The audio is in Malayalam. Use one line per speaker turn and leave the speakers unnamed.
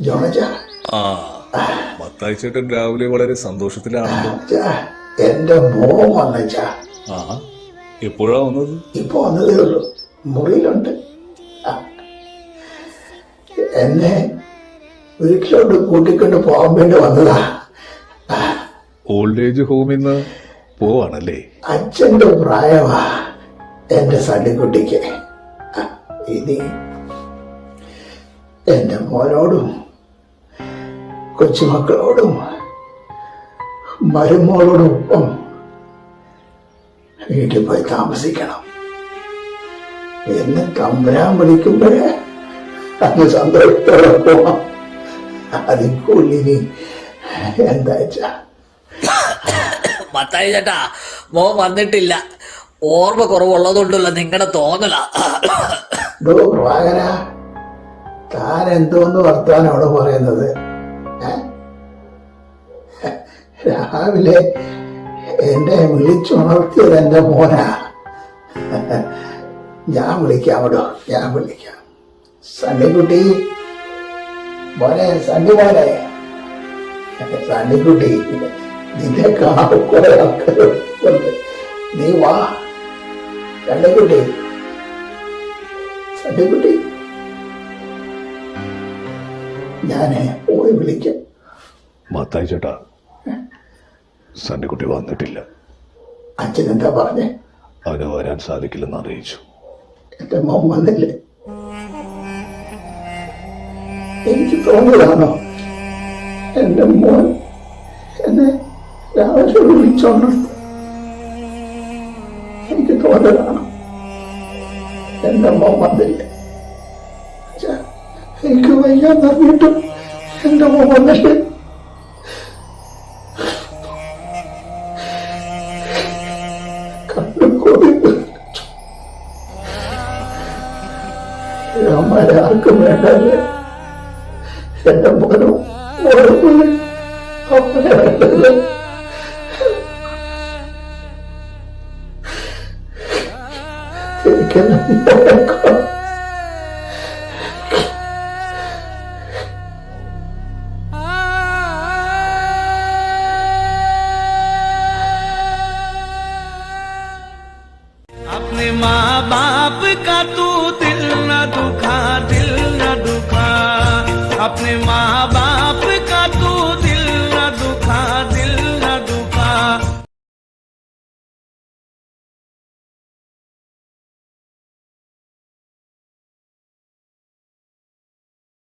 ജോണച്ചാ,
മത്തായി ചേട്ടൻ രാവിലെ വളരെ സന്തോഷത്തിലാണല്ലോ.
എന്റെ മോൻ വന്നച്ചാ.
എപ്പോഴാ വന്നത്?
ഇപ്പൊ വന്നതേ ഉള്ളൂ, മുറിയിലുണ്ട്. എന്നെ വീട്ടിലോട്ട് കൂട്ടിക്കൊണ്ട് പോകാൻ വേണ്ടി വന്നതാ.
ഓൾഡ് ഏജ് ഹോമിൽ നിന്ന് പോവാണല്ലേ?
അച്ഛന്റെ പ്രായമാ എന്റെ സണ്ണിക്കുട്ടിക്ക്. ഇനി എന്റെ മോനോടും കൊച്ചുമക്കളോടും മരുമോളോടൊപ്പം വീട്ടിൽ പോയി താമസിക്കണം എന്ന് തമ്പുരാൻ വിളിക്കുമ്പോഴേ അങ്ങ് സന്തോഷത്തോടെ പോവാം. അതിൽ കൂലിനി എന്താ വെച്ചാ.
മത്തായി ചേട്ടാ, മോൻ വന്നിട്ടില്ല. ഓർമ്മ കുറവുള്ളതുകൊണ്ടല്ലോ നിങ്ങളുടെ തോന്നല.
പ്രഭാകര, താൻ എന്തോന്ന് വർത്താനോട് പറയുന്നത്? രാവിലെ എന്നെ വിളിച്ചുണർത്തിയത് എന്റെ മോനാ. ഞാൻ വിളിക്കാമോ? ഞാൻ വിളിക്കാം. സണ്ണിക്കുട്ടി മോനെ, സണ്ണി മോനെ, സണ്ണിക്കുട്ടി, നിന്നെ കാണാൻ കുറെ ആൾക്കാരുണ്ട്. നീ വാ സണ്ണിക്കുട്ടി. സണ്ണിക്കുട്ടി, ഞാന് പോയി വിളിക്കാം.
മത്തായി ചേട്ടാ, സണ്ണിക്കുട്ടി വന്നിട്ടില്ല.
അച്ഛൻ എന്താ പറഞ്ഞേ?
അവന് വരാൻ സാധിക്കില്ലെന്ന് അറിയിച്ചു.
എന്റെ മോൻ വന്നില്ലേ? എനിക്ക് തോന്നിയതാണോ എന്റെ മോൻ എന്നെ രാവിലെ വിളിച്ചോണ്ട്? എനിക്ക് തോന്നലാണോ എന്റെ മോൻ വന്നില്ലേ? എനിക്ക് വയ്യാന്നറിഞ്ഞിട്ടും എന്റെ മോൻ വന്നില്ലേ? ആർക്കും വേണ്ടല്ലേ എന്റെ മോനും അപ്പനെ വേണ്ടല്ലേ?
अपने माँ बाप का तू दिल न दुखा, दिल न दुखा। अपने माँ बाप